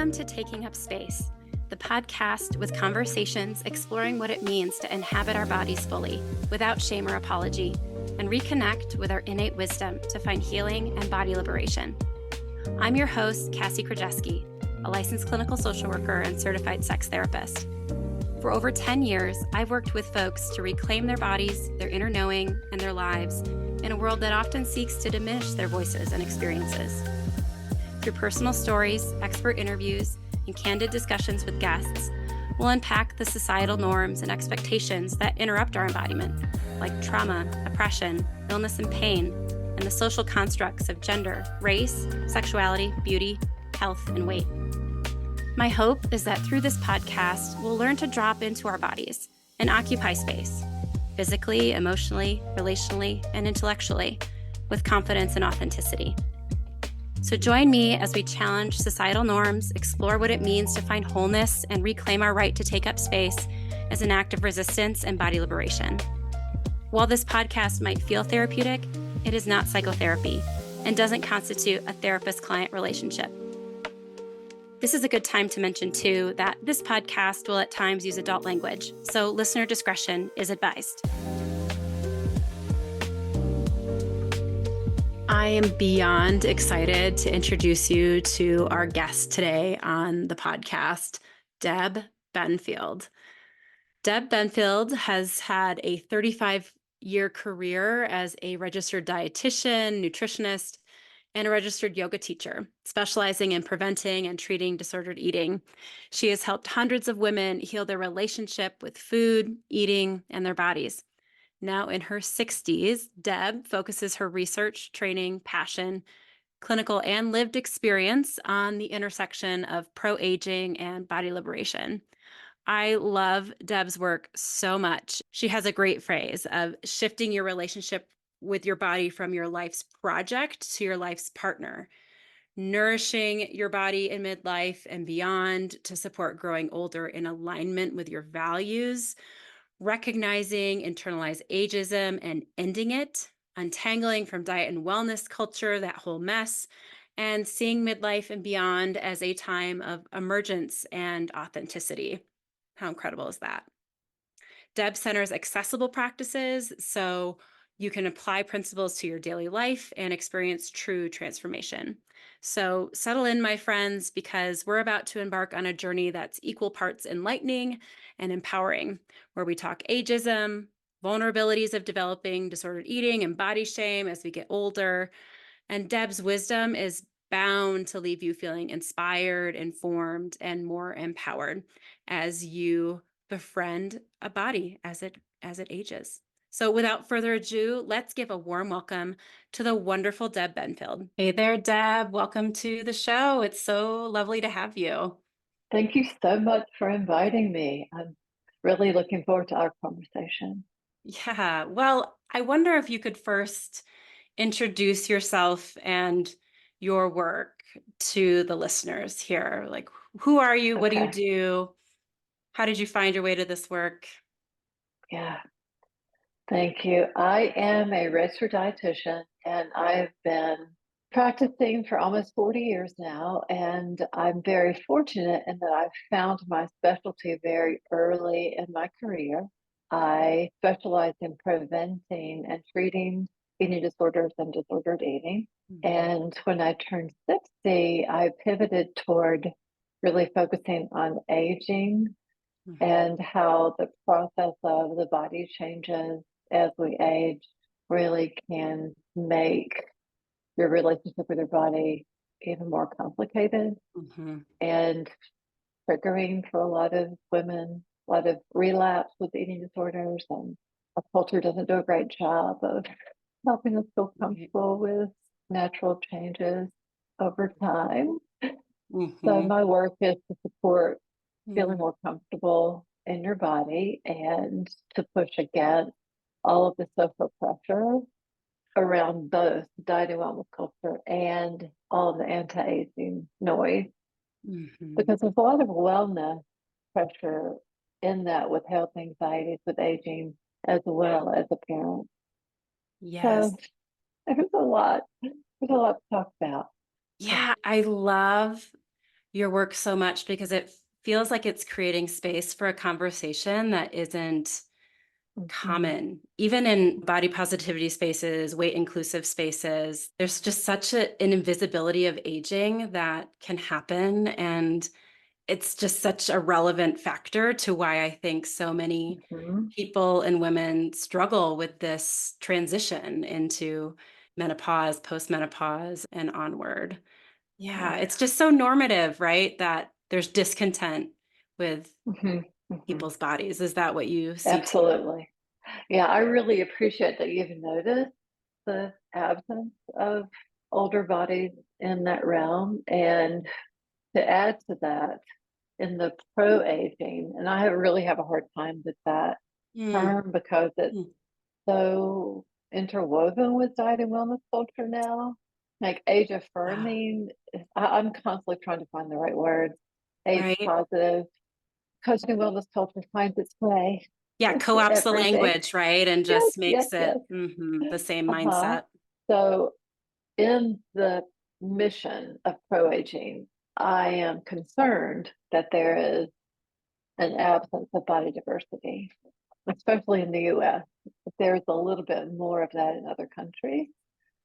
Welcome to Taking Up Space, the podcast with conversations exploring what it means to inhabit our bodies fully, without shame or apology, and reconnect with our innate wisdom to find healing and body liberation. I'm your host, Cassie Krajewski, a licensed clinical social worker and certified sex therapist. For over 10 years, I've worked with folks to reclaim their bodies, their inner knowing, and their lives in a world that often seeks to diminish their voices and experiences. Through personal stories, expert interviews, and candid discussions with guests, we'll unpack the societal norms and expectations that interrupt our embodiment, like trauma, oppression, illness and pain, and the social constructs of gender, race, sexuality, beauty, health, and weight. My hope is that through this podcast, we'll learn to drop into our bodies and occupy space, physically, emotionally, relationally, and intellectually, with confidence and authenticity. So join me as we challenge societal norms, explore what it means to find wholeness, and reclaim our right to take up space as an act of resistance and body liberation. While this podcast might feel therapeutic, it is not psychotherapy and doesn't constitute a therapist-client relationship. This is a good time to mention, too, that this podcast will at times use adult language, so listener discretion is advised. I am beyond excited to introduce you to our guest today on the podcast, Deb Benfield. Deb Benfield has had a 35-year career as a registered dietitian, nutritionist, and a registered yoga teacher, specializing in preventing and treating disordered eating. She has helped hundreds of women heal their relationship with food, eating, and their bodies. Now in her 60s, Deb focuses her research, training, passion, clinical, and lived experience on the intersection of pro-aging and body liberation. I love Deb's work so much. She has a great phrase of shifting your relationship with your body from your life's project to your life's partner, nourishing your body in midlife and beyond to support growing older in alignment with your values, recognizing internalized ageism and ending it, untangling from diet and wellness culture, that whole mess, and seeing midlife and beyond as a time of emergence and authenticity. How incredible is that? Deb centers accessible practices so you can apply principles to your daily life and experience true transformation. So settle in, my friends, because we're about to embark on a journey that's equal parts enlightening and empowering, where we talk ageism, vulnerabilities of developing disordered eating and body shame as we get older. And Deb's wisdom is bound to leave you feeling inspired, informed, and more empowered as you befriend a body as it ages. So without further ado, let's give a warm welcome to the wonderful Deb Benfield. Hey there, Deb. Welcome to the show. It's so lovely to have you. Thank you so much for inviting me. I'm really looking forward to our conversation. Yeah. Well, I wonder if you could first introduce yourself and your work to the listeners here. Like, who are you? What do you do? How did you find your way to this work? Yeah. Thank you. I am a registered dietitian, and I've been practicing for almost 40 years now. And I'm very fortunate in that I found my specialty very early in my career. I specialize in preventing and treating eating disorders and disordered eating. And when I turned 60, I pivoted toward really focusing on aging and how the process of the body changes as we age really can make your relationship with your body even more complicated and triggering for a lot of women, a lot of relapse with eating disorders, and our culture doesn't do a great job of helping us feel comfortable with natural changes over time. So my work is to support feeling more comfortable in your body and to push against all of the social pressure around both diet and wellness culture and all of the anti-aging noise. Because there's a lot of wellness pressure in that with health anxieties with aging as well as a parent. Yes. So there's a lot to talk about. Yeah, I love your work so much because it feels like it's creating space for a conversation that isn't Mhm, common. Even in body positivity spaces, weight inclusive spaces, there's just such an invisibility of aging that can happen. And it's just such a relevant factor to why I think so many mhm. people and women struggle with this transition into menopause, postmenopause, and onward. Yeah, Right. it's just so normative, right? That there's discontent with Mhm, mhm. people's bodies. Is that what you see too? Absolutely. Yeah, I really appreciate that you've noticed the absence of older bodies in that realm. And to add to that, in the pro-aging, and I really have a hard time with that Mm, term because it's mm. so interwoven with diet and wellness culture now. Like age Ah, affirming, I'm constantly trying to find the right words. Age right? positive, coaching and wellness culture finds its way Yeah, into co-ops the everything. language, right? And Yes, just yes, makes it yes. the same Uh-huh. mindset. So in the mission of pro-aging, I am concerned that there is an absence of body diversity, especially in the US. There's a little bit more of that in other countries.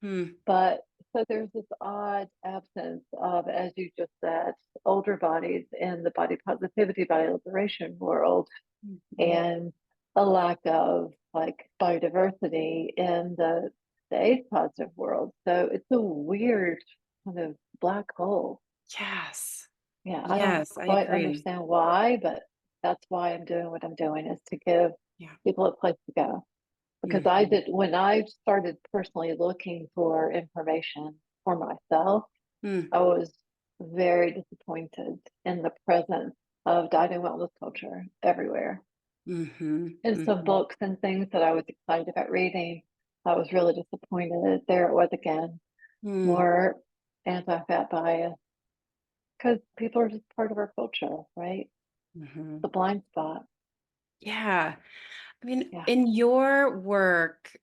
Mm, But so there's this odd absence of, as you just said, older bodies in the body positivity, body liberation world, mhm. and a lack of like biodiversity in the age positive world. So it's a weird kind of black hole. Yes. Yeah, I don't Yes, I quite agree. understand why, but that's why I'm doing what I'm doing is to give Yeah. people a place to go. Because I Mhm. did when I started personally looking for information for myself, Mm, I was very disappointed in the presence of diet and wellness culture everywhere. mhm, And some mhm, books and things that I was excited about reading, I was really disappointed. There it was again, mm, more anti-fat bias, because people are just part of our culture, right? mhm. The blind spot. Yeah. I mean, Yeah. in your work,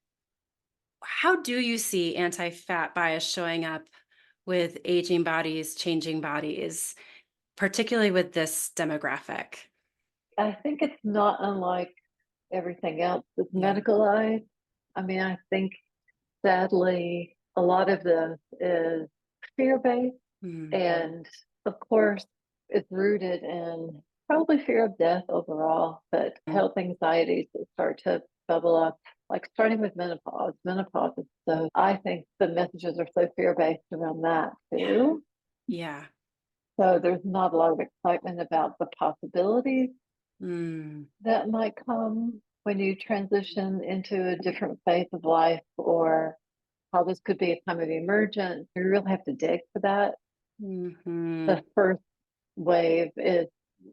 how do you see anti-fat bias showing up with aging bodies, changing bodies, particularly with this demographic? I think it's not unlike everything else that's Yeah. medicalized. I mean, I think sadly, a lot of this is fear based. Mm, And of course, it's rooted in probably fear of death overall, but mm. health anxieties that start to bubble up, like starting with menopause. Menopause is so, I think the messages are so fear based around that Yeah. too. Yeah. So there's not a lot of excitement about the possibilities Mm, that might come when you transition into a different phase of life or how this could be a time of emergence. You really have to dig for that. mhm. The first wave is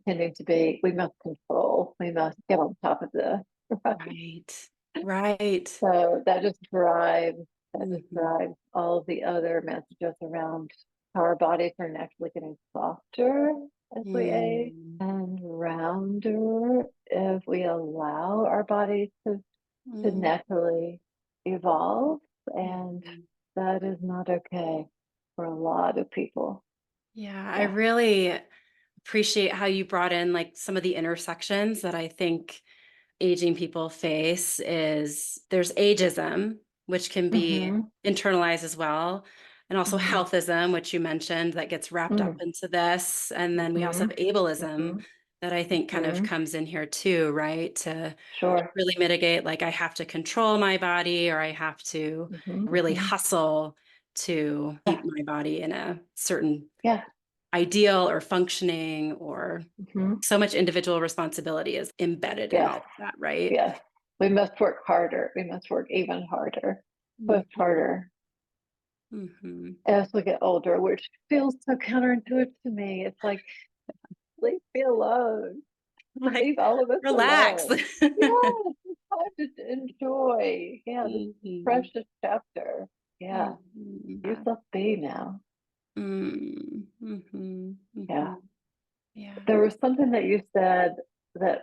tending to be we must control, we must get on top of this. Right? Right. Right. So that just Mhm. drives all of the other messages around how our bodies are naturally getting softer as we age Mm, and rounder if we allow our bodies to mm, naturally evolve. And mhm. that is not okay for a lot of people. Yeah, I Yeah. really appreciate how you brought in like some of the intersections that I think aging people face is there's ageism, which can be Mm-hmm. internalized as well, and also Mm-hmm. healthism, which you mentioned that gets wrapped up Mm, into this. And then we also mm-hmm. have ableism Mm-hmm. that I think kind of Mm-hmm. comes in here too, right? To Sure. really mitigate, like I have to control my body or I have to Mm-hmm. really Mm-hmm. hustle to keep Yeah. my body in a certain Yeah. ideal or functioning or Mm-hmm. so much individual responsibility is embedded in Yes. all of that, right? Yes. We must work harder. We must work even harder, push Mhm, harder mhm. as we get older, which feels so counterintuitive to me. It's like, leave me alone. Like, Leave all of us relax. alone. Yes, it's time to enjoy. Yeah, this Mhm, precious chapter. Yeah, mhm, you just be now. mm, mhm, Yeah. mhm. Yeah. There was something that you said that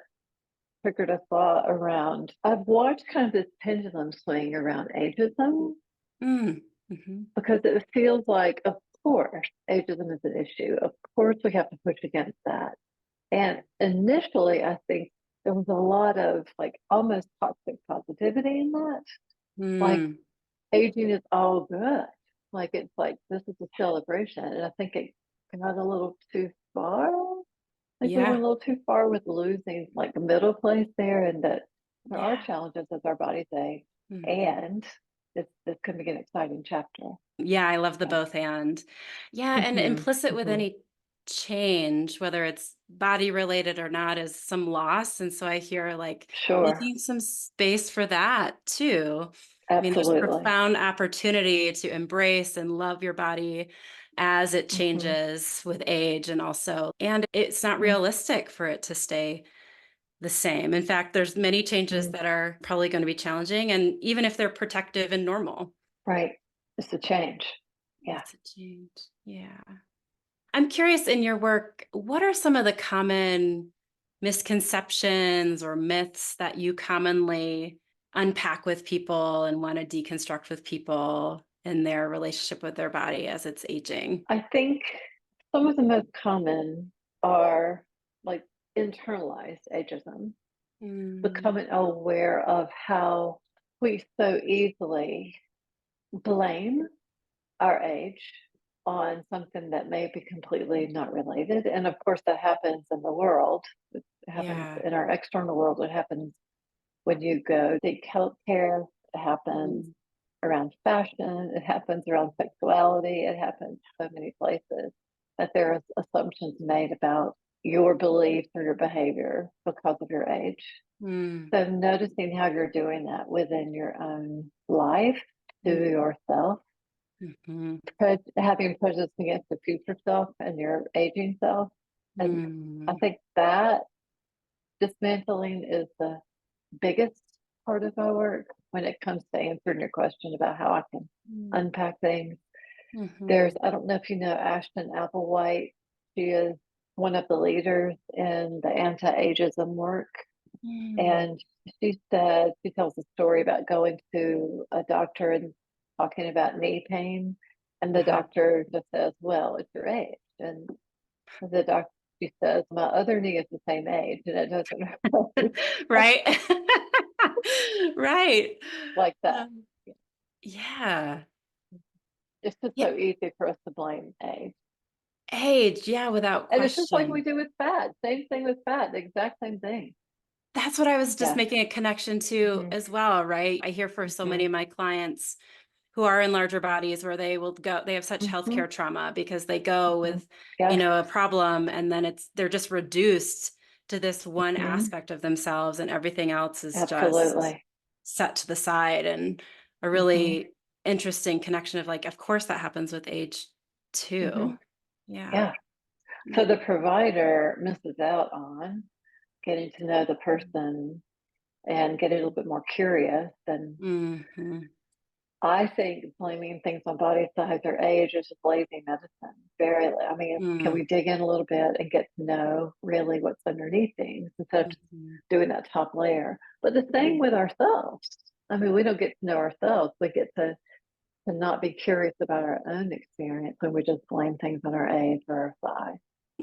triggered a thought around. I've watched kind of this pendulum swing around ageism Mm, mhm, because it feels like, of course, ageism is an issue. Of course, we have to push against that. And initially, I think there was a lot of like almost toxic positivity in that. Like Mm, aging is all good. Like it's like this is a celebration. And I think it got a little too far. Like we went yeah. a little too far with losing like the middle place there, and that there are Yeah. challenges as our bodies age, Mhm. and this could be an exciting chapter. Yeah, I love the Yeah. both and. Yeah, and Hmm. implicit with Hmm. any change, whether it's body related or not, is some loss. And so I hear like Sure. making some space for that too. I mean, there's Absolutely. profound opportunity to embrace and love your body as it Hmm. changes with age and also, and it's not Hmm. realistic for it to stay the same. In fact, there's many changes Hmm. that are probably going to be challenging, and even if they're protective and normal, Right. It's a change. Yeah. it's a change. Yeah. I'm curious in your work, what are some of the common misconceptions or myths that you commonly unpack with people and want to deconstruct with people in their relationship with their body as it's aging? I think some of the most common are like internalized ageism, Mm, becoming aware of how we so easily blame our age on something that may be completely not related. And of course, that happens in the world. It happens yeah. in our external world. It happens when you go seek healthcare. It happens Mm, around fashion. It happens around sexuality. It happens so many places that there is assumptions made about your beliefs or your behavior because of your age. mm, So noticing how you're doing that within your own life to mm, yourself, mhm, having prejudice against the future self and your aging self. And I mm, think that dismantling is the biggest part of my work when it comes to answering your question about how I can mm, unpack things. There's, mhm, I don't know if you know Ashton Applewhite. She is one of the leaders in the anti-ageism work. mm. And she tells a story about going to a doctor and talking about knee pain. And the Uh-huh. doctor just says, well, it's your age. And the doctor, she says, my other knee is the same age. And it doesn't Right. Right. like that. Um, yeah. It's just Yeah. so easy for us to blame age. Age, yeah, without And it's just like we question. do with fat. Same thing with fat, the exact same thing. That's what I was just Yeah. making a connection to Hmm. as well, right? I hear for so many Hmm. of my clients who are in larger bodies where they will go, they have such Hmm. healthcare trauma because they go Hmm. with, Yes. a problem and then they're just reduced to this one Hmm. aspect of themselves and everything else is just Absolutely. set to the side. And a Hmm. really interesting connection of like, of course that happens with age too. Hmm. Yeah. Yeah. So the provider misses out on getting to know the person and getting a little bit more curious. And Mm-hmm. I think blaming things on body size or age is just lazy medicine. I mean, can Mm-hmm. we dig in a little bit and get to know really what's underneath things instead of just doing that top layer? But the same with ourselves. I mean, we don't get to know ourselves. We get to not be curious about our own experience when we just blame things on our age or our size.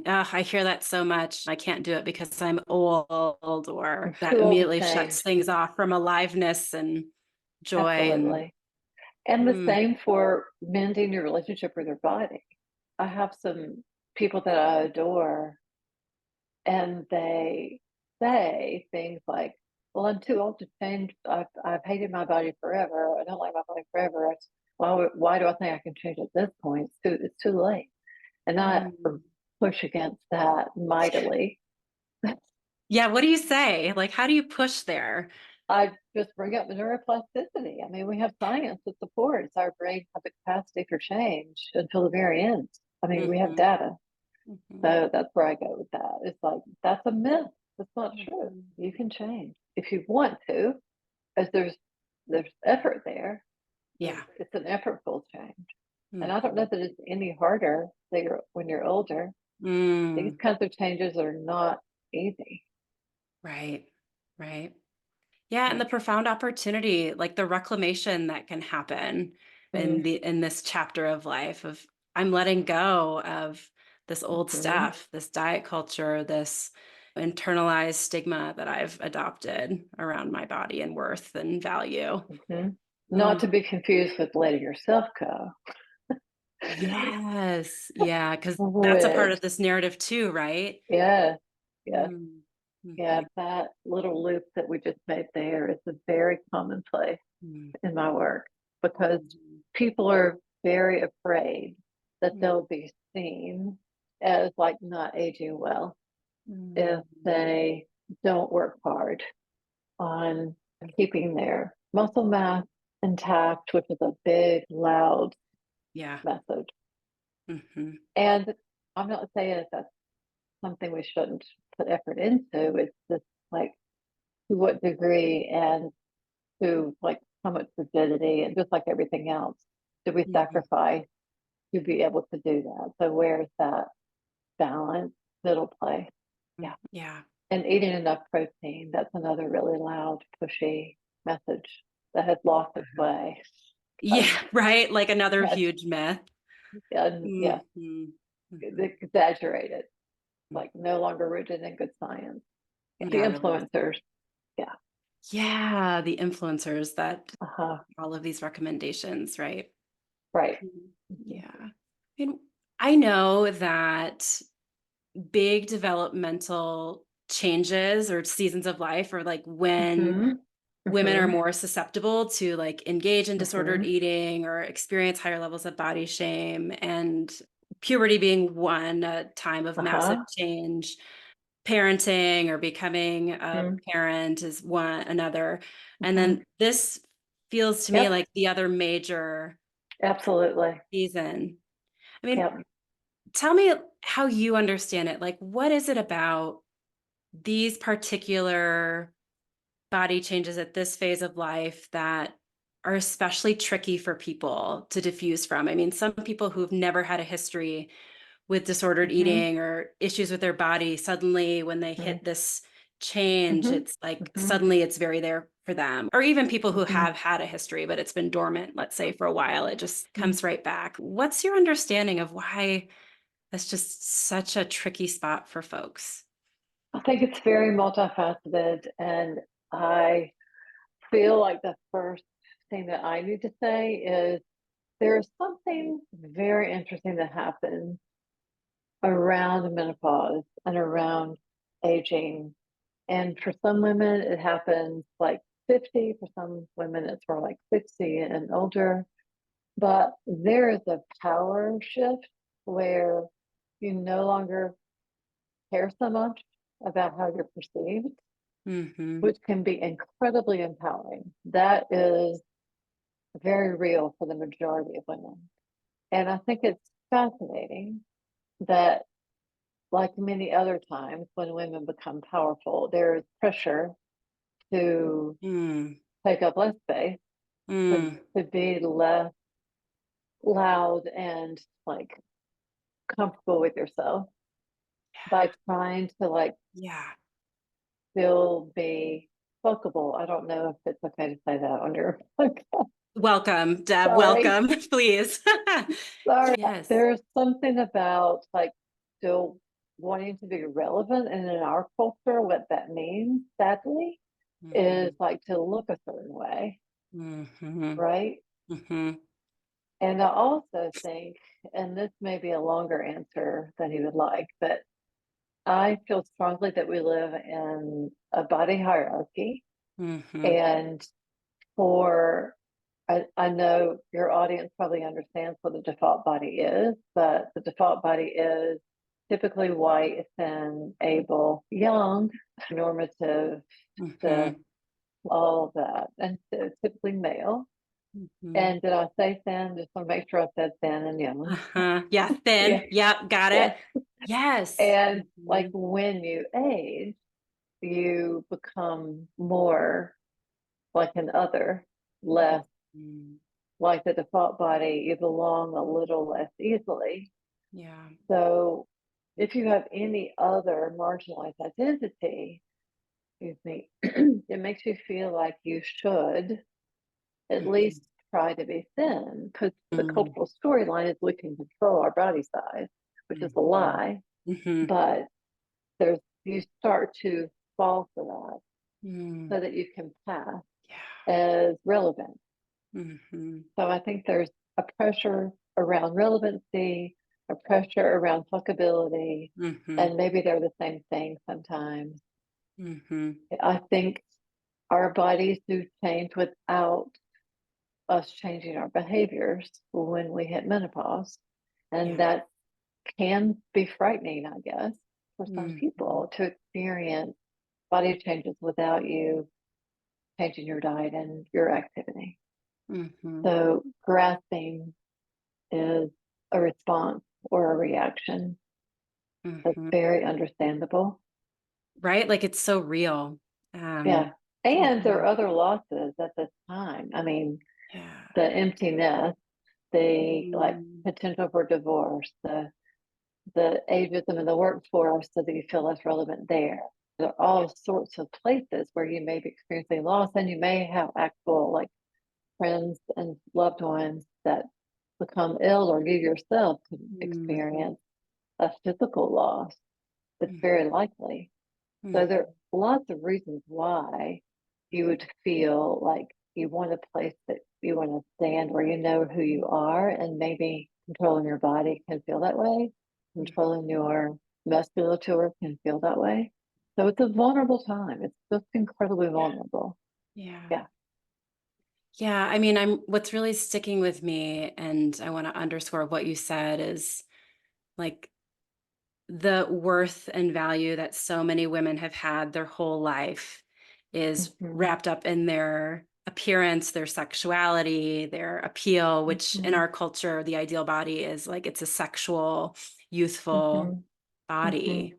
I hear that so much. I can't do it because I'm old, or I'm that too old to immediately change. shuts things off from aliveness and joy and Absolutely. And the mm, same for mending your relationship with your body. I have some people that I adore, and they say things like, "Well, I'm too old to change. I've hated my body forever. I don't like my body forever. Why do I think I can change at this point? It's too late." And I mm. push against that mightily. Yeah, what do you say? Like, how do you push there? I just bring up the neuroplasticity. I mean, we have science that supports our brain have the capacity for change until the very end. I mean, we have Hmm. data. Hmm. So that's where I go with that. It's like, that's a myth. That's not true. Hmm. You can change if you want to, as there's effort there. Yeah. It's an effortful change. And I don't know Hmm. that it's any harder when you're older. These Mm. kinds of changes are not easy. Right. Right. Yeah, and Yeah. the profound opportunity, like the reclamation that can happen Mm-hmm. in this chapter of life of I'm letting go of this old Mhm, stuff, this diet culture, this internalized stigma that I've adopted around my body and worth and value. mhm. Not Mm, to be confused with letting yourself go, yes. Yeah. Cause that's a part which of this narrative too, right? yes, yes, Mm, yeah, mhm, that little loop that we just made there is a very commonplace mm, in my work because mhm, people are very afraid that mm, they'll be seen as like not aging well if mm. they don't work hard on keeping their muscle mass intact, which is a big, loud Yeah. message. Mhm, And I'm not saying that that's something we shouldn't put effort into. It's just like to what degree and to like how much rigidity and just like everything else, do we mhm. sacrifice to be able to do that? So where's that balance, middle place? Yeah. Yeah. And eating enough protein, that's another really loud, pushy message that has lost its way. Yeah, right? Like another Yes, huge myth. and yeah, Mhm, mhm. exaggerated, like no longer rooted in good science. Yeah, the Yeah, really. influencers, yeah, Yeah, the influencers that uh-huh, all of these recommendations, right? right. Mhm. Mhm, Yeah. And I know that big developmental changes or seasons of life are like when mhm, women are mhm, more susceptible to like engage in disordered mhm, eating or experience higher levels of body shame, and puberty being one, a time of massive uh-huh, change. Parenting or becoming a mhm, parent is one another. And mhm. then this feels to me Yep, like the other major absolutely. season. I mean, Yep. tell me how you understand it. Like, what is it about these particular body changes at this phase of life that are especially tricky for people to diffuse from? I mean, some people who've never had a history with disordered Mhm, eating or issues with their body, suddenly when they mhm, hit this change, mhm, it's like mhm, suddenly it's very there for them. Or even people who mhm, have had a history, but it's been dormant, let's say for a while, it just mhm. comes right back. What's your understanding of why that's just such a tricky spot for folks? I think it's very multifaceted, and I feel like the first thing that I need to say is there's something very interesting that happens around menopause and around aging. And for some women, it happens like 50. For some women, it's more like 60 and older. But there is a power shift where you no longer care so much about how you're perceived, Mhm. which can be incredibly empowering. That is very real for the majority of women. And I think it's fascinating that, like many other times when women become powerful, there is pressure to Mm. take up less space, Mm. to be less loud and like comfortable with yourself by trying to like Yeah. still be fuckable. I don't know if it's okay to say that on your podcast. Welcome, Deb. Sorry. Welcome, please. Sorry. Yes. There's something about like still wanting to be relevant, and in our culture, what that means, sadly, is Mhm. like to look a certain way, Mhm. right? Mhm. And I also think, and this may be a longer answer than you would like, but I feel strongly that we live in a body hierarchy. Mhm. And for, I know your audience probably understands what the default body is, but the default body is typically white, thin, able, young, normative, the Mhm. all of that, and so typically male. Mhm. And did I say thin? Just want to make sure I said thin and young. Uh-huh. Yeah, Yeah, thin. Yep, got it. yes. Yes. And like Mhm. when you age, you become more like an other, less Mhm. like the default body. You belong a little less easily. Yeah. So if you have any other marginalized identity, excuse me, it makes you feel like you should at Mhm. least try to be thin because the Mm, cultural storyline is we can control our body size, which is a mhm, lie. mhm, But you start to fall for that mm, so that you can pass yeah. as relevant. Mhm, So I think there's a pressure around relevancy, a pressure around fuckability, mhm, and maybe they're the same thing sometimes. mhm. I think our bodies do change without us changing our behaviors when we hit menopause. And Yeah. that can be frightening, I guess, for some Mhm, people to experience body changes without you changing your diet and your activity. mhm, So, grasping is a response or a reaction that's mhm. very understandable. Right? Like it's so real. Yeah. Yeah, And there are other losses at this time. I mean, yeah. the emptiness, the like Mm, potential for divorce, the ageism in the workforce so that you feel less relevant there. There are all sorts of places where you may be experiencing loss and you may have actual like friends and loved ones that become ill or you yourself could mhm, experience a physical loss. It's very likely. So mhm, there are lots of reasons why you would feel like you want a place that you want to stand where you know who you are, and maybe controlling your body can feel that way. mhm. Controlling your musculature can feel that way. So it's a vulnerable time. It's just incredibly Yeah, vulnerable. yeah. Yeah. Yeah, I mean, what's really sticking with me, and I want to underscore what you said is like the worth and value that so many women have had their whole life is Hmm. wrapped up in their appearance, their sexuality, their appeal, which in Hmm. our culture, the ideal body is like it's a sexual, youthful Hmm. Hmm. body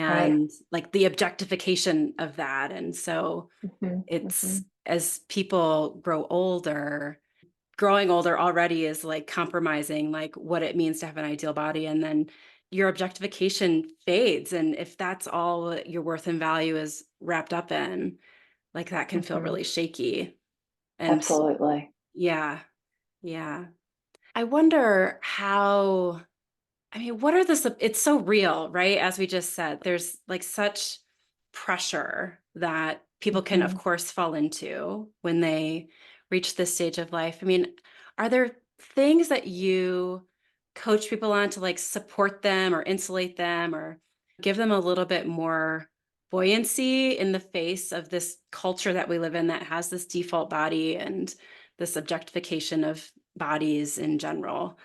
Right. and like the objectification of that. And so Hmm. Hmm. it's as people grow older, growing older already is like compromising like what it means to have an ideal body, and then your objectification fades, and if that's all your worth and value is wrapped up in, like that can feel Hmm. really shaky. And Absolutely. yeah, yeah, I wonder how, I mean, what are the it's so real, right? As we just said, there's like such pressure that people can, of Hmm. course, fall into when they reach this stage of life. I mean, are there things that you coach people on to like support them or insulate them or give them a little bit more buoyancy in the face of this culture that we live in that has this default body and this objectification of bodies in general?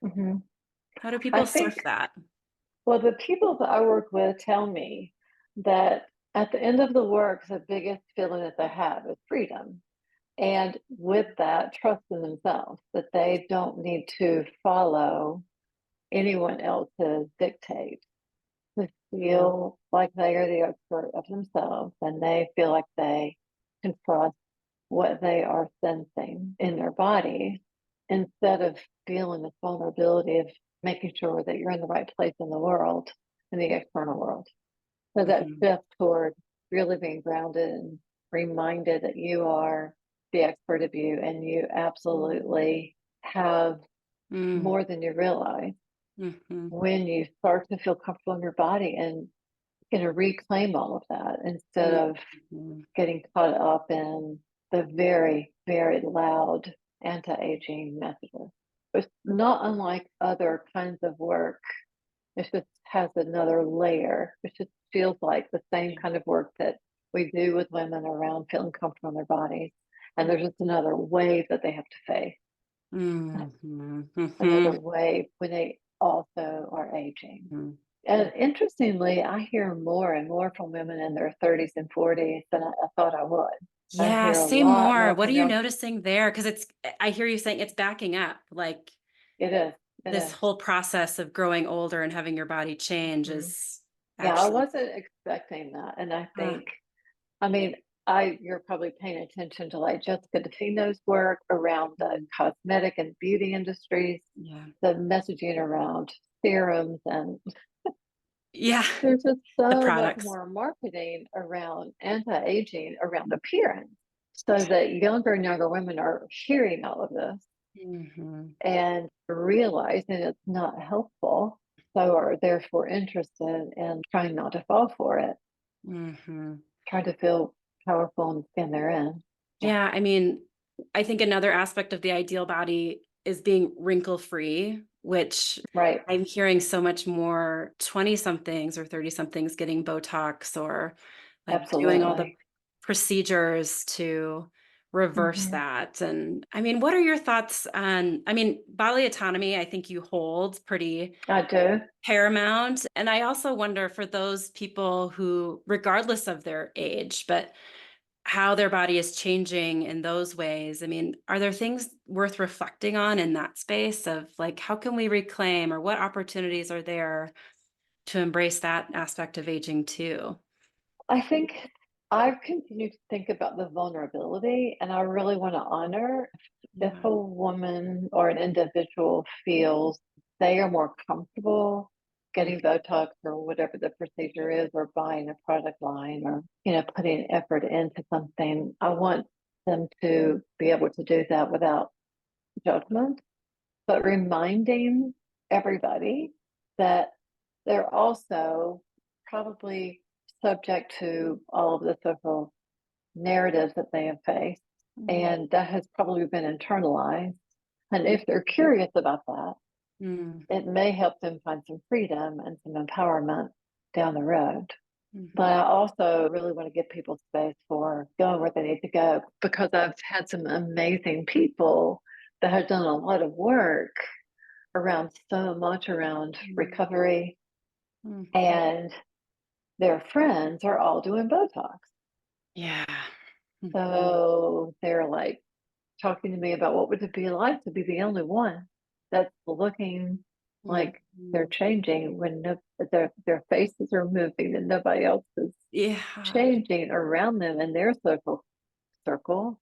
Hmm. How do I people surf think, that? well, the people that I work with tell me that at the end of the work, the biggest feeling that they have is freedom. And with that, trust in themselves that they don't need to follow anyone else's dictate, to feel like they are the expert of themselves and they feel like they can trust what they are sensing in their body instead of feeling the vulnerability of making sure that you're in the right place in the world, in the external world. So that Mhm. shift toward really being grounded and reminded that you are the expert of you and you absolutely have Mm, more than you realize mhm, when you start to feel comfortable in your body and reclaim all of that instead of mhm. getting caught up in the very, very loud anti-aging messages. It's not unlike other kinds of work. It just has another layer. It just feels like the same Yeah. kind of work that we do with women around feeling comfortable in their bodies. And there's just another wave that they have to face, Mhm, another mhm, wave when they also are aging. mhm. And interestingly, I hear more and more from women in their 30s and 40s than I thought I would. I Yeah, hear a say lot more. more What are from you young. noticing there? Because I hear you saying it's backing up. Like It is. It this is. whole process of growing older and having your body change Mhm. is Yeah, I actually, wasn't expecting that. And I uh, think, I mean, I you're probably paying attention to like Jessica DeFino's work around the mhm, cosmetic and beauty industries, yeah. the messaging around serums, and Yeah, there's just the so much products. more marketing around anti-aging, around appearance. so that younger and younger women are hearing all of this Mm-hmm. and realizing it's not helpful, so are therefore interested in trying not to fall for it, Mm-hmm. trying to feel powerful in the skin they're in. Yeah, Yeah, I mean, I think another aspect of the ideal body is being wrinkle free, which right. I'm hearing so much more 20 somethings or 30 somethings getting Botox or like doing all the Absolutely. procedures to reverse Hmm. that. And I mean, what are your thoughts on, I mean, bodily autonomy, I think you hold pretty I do. paramount. And I also wonder for those people who, regardless of their age, but how their body is changing in those ways. I mean, are there things worth reflecting on in that space of like, how can we reclaim or what opportunities are there to embrace that aspect of aging too? I think I've continued to think about the vulnerability, and I really want to honor if Yeah. a woman or an individual feels they are more comfortable Mm, getting Botox or whatever the procedure is, or buying a product line, or putting effort into something. I want them to be able to do that without judgment, but reminding everybody that they're also probably subject to all of the social narratives that they have faced, mm, and that has probably been internalized. And if they're curious about that, mm, it may help them find some freedom and some empowerment down the road. But mhm. I also really want to give people space for going where they need to go, because I've had some amazing people that have done a lot of work around so much around Mm, recovery, mhm. and their friends are all doing Botox. Yeah. Mhm, So they're like talking to me about what would it be like to be the only one that's looking like they're mhm. changing when their faces are moving and nobody else is Yeah. changing around them in their social circle.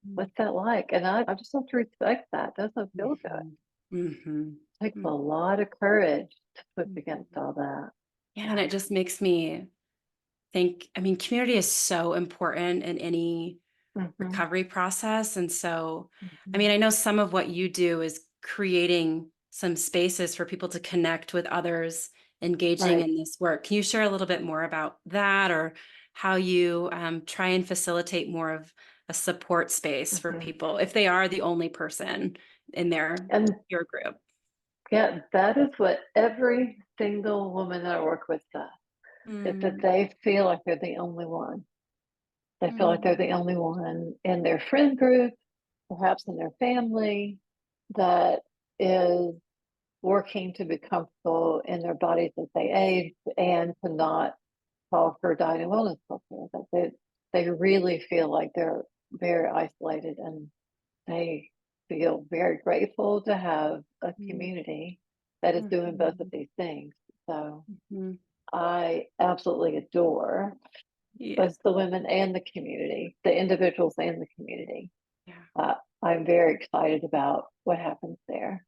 Mm, What's that like? And I just have to respect that. It doesn't feel good. mhm, mhm, It takes a mm, lot of courage to push against mhm. all that. Yeah, and Yeah. it just makes me think, I mean, community is so important in any Hmm. recovery process. And so, I Hmm. mean, I know some of what you do is creating some spaces for people to connect with others engaging Right. in this work. Can you share a little bit more about that or how you try and facilitate more of a support space for Hmm. people if they are the only person in their And peer group? yeah, that is what every single woman that I work with does, is that Mm, they feel like they're the only one. They feel like they're mm, the only one in their friend group, perhaps in their family, that is working to be comfortable in their bodies as they age and to not fall for diet and wellness culture. That they really feel like they're very isolated, and they feel very grateful to have a mm, community that is doing both of mhm, these things. So mhm. I absolutely adore Yeah. both the women and the community, the individuals and the community. Yeah. Uh, I'm very excited about what happens there.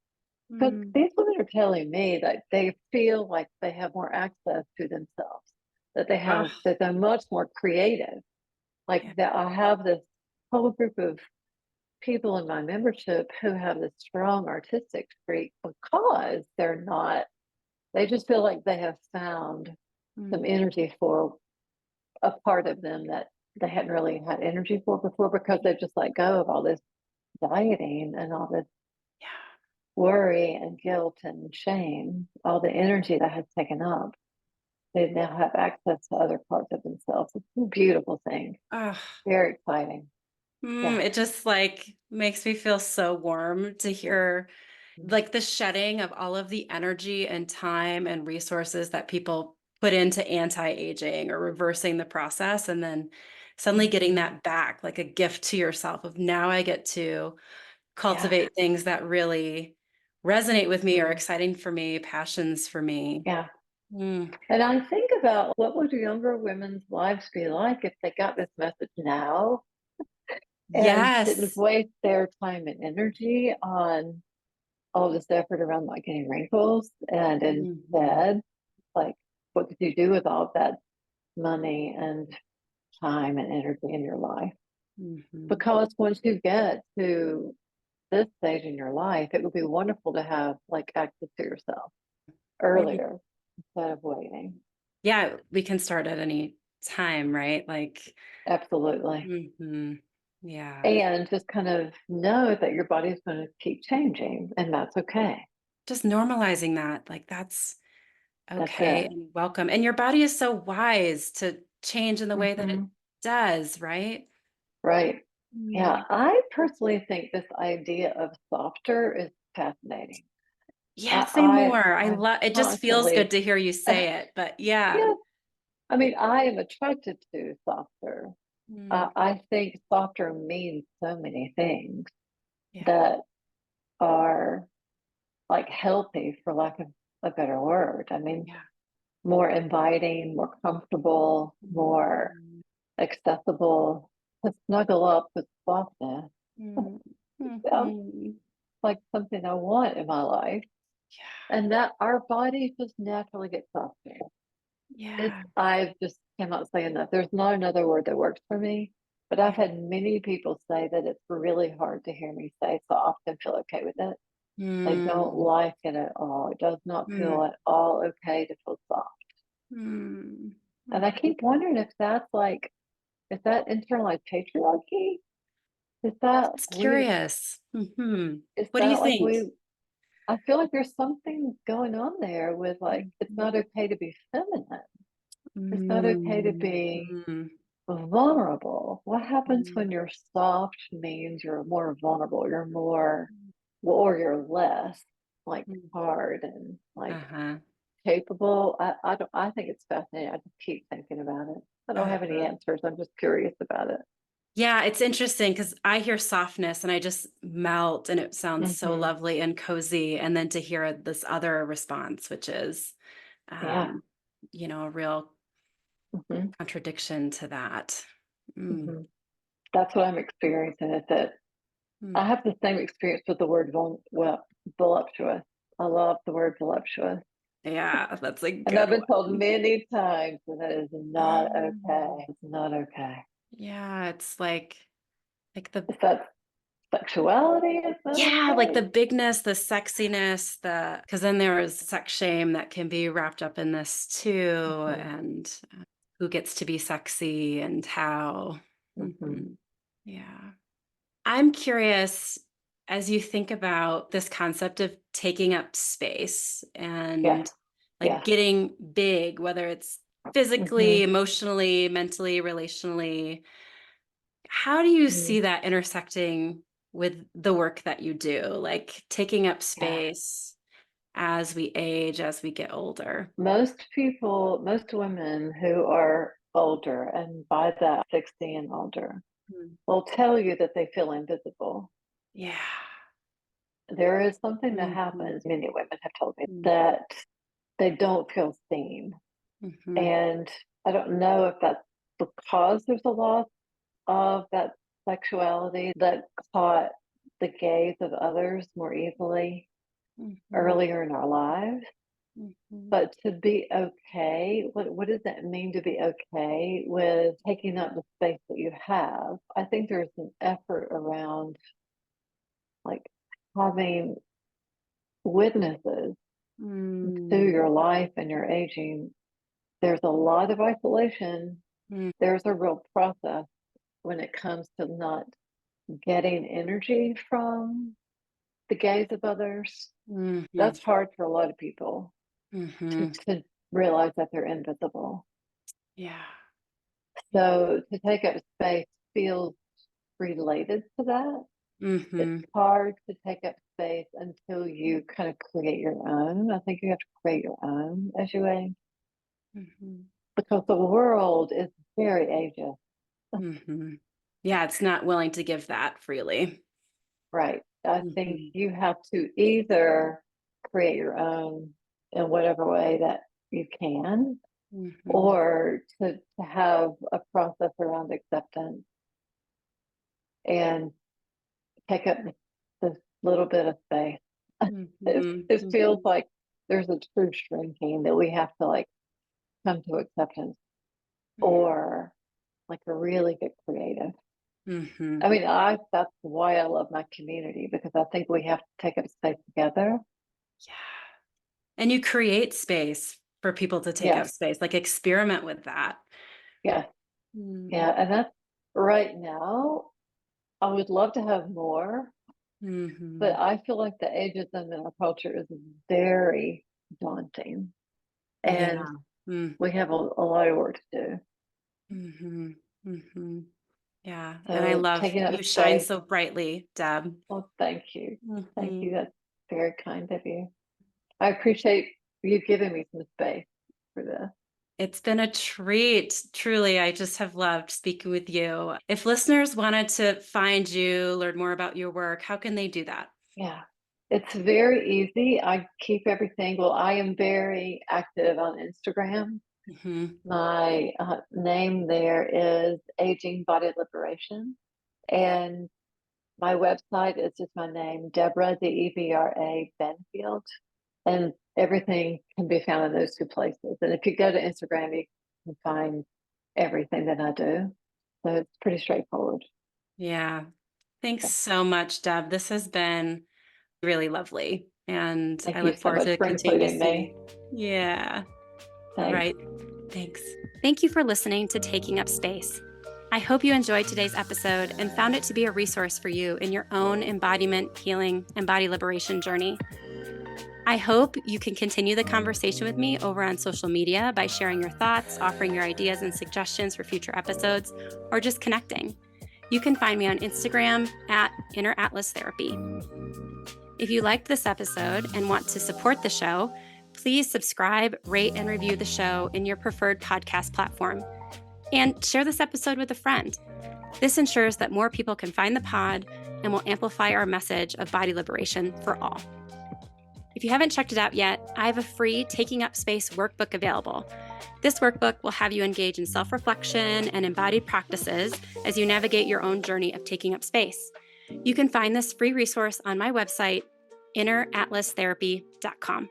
Because Mm. these women are telling me that they feel like they have more access to themselves, Oh, that they're much more creative. Like yeah. that, I have this whole group of people in my membership who have this strong artistic streak because they just feel like they have found some Mm. energy for a part of them that they hadn't really had energy for before, because they've just let go of all this dieting and all this Yeah. worry and guilt and shame, all the energy that has taken up. They now have access to other parts of themselves. It's a beautiful thing. Ugh. Very exciting. Yeah. It just like makes me feel so warm to hear like the shedding of all of the energy and time and resources that people put into anti-aging or reversing the process and then suddenly getting Mm-hmm. that back like a gift to yourself of now I get to Yeah. cultivate things that really resonate with me or Mm-hmm. exciting for me, passions for me. Yeah. Mm. And I think about what would younger women's lives be like if they got this message now and didn't Yes. waste their time and energy on all this effort around not getting wrinkles, and Mhm. instead, like, what could you do with all of that money and time and energy in your life? Because once you get to this stage in your life, it would be wonderful to have like access to yourself Mhm. earlier instead of waiting. Yeah, we can start at any time, right? Like, Absolutely. yeah, And just kind of know that your body's going to keep changing, and that's okay. just normalizing that, like that's That's okay it. and welcome. And your body is so wise to change in the way that it Hmm. does, right? Right. Yeah. Mm. I personally think this idea of softer is fascinating. Yeah, say I, more. I I'm love it, just feels good constantly, to hear you say it, but yeah. yeah. I mean, I am attracted to softer. Mm, I think softer means so many things yeah, that are like healthy, for lack of a better word. I mean, yeah. more inviting, more comfortable, more Mm, accessible, to snuggle up with softness. mm, Sounds mhm. like something I want in my life. Yeah, And that our bodies just naturally get softer. It's, yeah. I just cannot say enough. There's not another word that works for me, but Yeah. I've had many people say that it's really hard to hear me say soft and feel okay with it. They don't Mm, like it at all. It does not mm, feel at all okay to feel soft. mm, And mm. I keep wondering if that's like, is that internalized patriarchy? Is that It's we, curious. is What do you that like think? we, I feel like there's something going on there with like, it's Mhm. not okay to be feminine. It's not okay to Mm, be mm, vulnerable. What happens mm, when you're soft means you're more vulnerable, you're more, well, or you're less like mm. hard and like Uh-huh. capable. I don't, I think it's fascinating. I just keep thinking about it. I don't have any Uh-huh. answers. I'm just curious about it. Yeah, it's interesting because I hear softness and I just melt and it sounds so Hmm. lovely and cozy. And then to hear this other response, which is, Yeah. um, a real Hmm. contradiction to that. Mm, Hmm. That's what I'm experiencing. Is that mm. I have the same experience with the word well, voluptuous. I love the word voluptuous. Yeah, that's a And I've good been told one. many times that that is not Um, okay. It's not okay. yeah, it's like the Is that sexuality? Is not yeah, like okay. the bigness, the sexiness, because then there is sex shame that can be wrapped up in this too, Hmm. and who gets to be sexy and how. Hmm. Yeah. I'm curious, as you think about this concept of taking up space Yeah. and like Yeah. getting big, whether it's physically, Hmm. emotionally, mentally, relationally, how do you Hmm. see that intersecting with the work that you do? Like taking up Yeah. space as we age, as we get older. Most people, most women who are older, and by that 60 and older, Mm. will tell you that they feel invisible. Yeah. There is something that Mhm. happens, many women have told me, Mm. that they don't feel seen. Mhm. And I don't know if that's because there's a loss of that sexuality that caught the gaze of others more easily Mhm. earlier in our lives. Mhm. But to be okay, what does that mean to be okay with taking up the space that you have? I think there's an effort around like having witnesses through Mm. your life and your aging. There's a lot of isolation. Mm. There's a real process when it comes to not getting energy from the gaze of others. Mhm. That's hard for a lot of people Mhm. to realize that they're invisible. Yeah. Yeah. So to take up space feels related to that. It's Mhm. hard to take up space until you kind of create your own. I think you have to create your own as you age Mhm. because the world is very ageist. Mhm. Yeah, it's not willing to give that freely. Right. I think Mhm. you have to either create your own in whatever way that you can, Mhm. or to have a process around acceptance and take up this little bit of space. Mhm. It feels Mhm. like there's a true shrinking that we have to like come to acceptance Mhm. or like a really get creative. Mm-hmm. I mean, that's why I love my community, because I think we have to take up space together. Yeah. And you create space for people to take up Yes, space, like experiment with that. yes, Mm-hmm. yeah. And that's right now. I would love to have more, but I feel like the ageism in our culture is very daunting, and Yeah. Mm. we have a lot of work to do. Mm-hmm. Mm-hmm. Yeah. And I So love taking up you shine space. so brightly, Deb. Well, thank you. Thank Mm-hmm. you. That's very kind of you. I appreciate you giving me some space for this. It's been a treat. Truly, I just have loved speaking with you. If listeners wanted to find you, learn more about your work, how can they do that? Yeah. It's very easy. I keep everything. Well, I am very active on Instagram. Mm-hmm. My name there is Aging Body Liberation. And my website is just my name, Deborah, Debra Benfield. And everything can be found in those two places. And if you go to Instagram, you can find everything that I do. So it's pretty straightforward. Yeah. Thanks So so much, Deb. This has been really lovely. And I thank you look so forward much to for continue to including see. me. Yeah. All Thanks. right. Thanks. Thank you for listening to Taking Up Space. I hope you enjoyed today's episode and found it to be a resource for you in your own embodiment, healing, and body liberation journey. I hope you can continue the conversation with me over on social media by sharing your thoughts, offering your ideas and suggestions for future episodes, or just connecting. You can find me on Instagram at Inner Atlas Therapy. If you liked this episode and want to support the show, please subscribe, rate, and review the show in your preferred podcast platform. And share this episode with a friend. This ensures that more people can find the pod and will amplify our message of body liberation for all. If you haven't checked it out yet, I have a free Taking Up Space workbook available. This workbook will have you engage in self-reflection and embodied practices as you navigate your own journey of taking up space. You can find this free resource on my website, inneratlastherapy.com.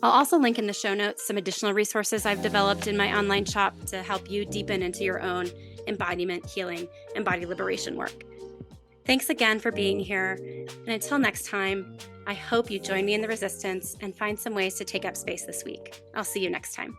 I'll also link in the show notes some additional resources I've developed in my online shop to help you deepen into your own embodiment, healing, and body liberation work. Thanks again for being here. And until next time, I hope you join me in the resistance and find some ways to take up space this week. I'll see you next time.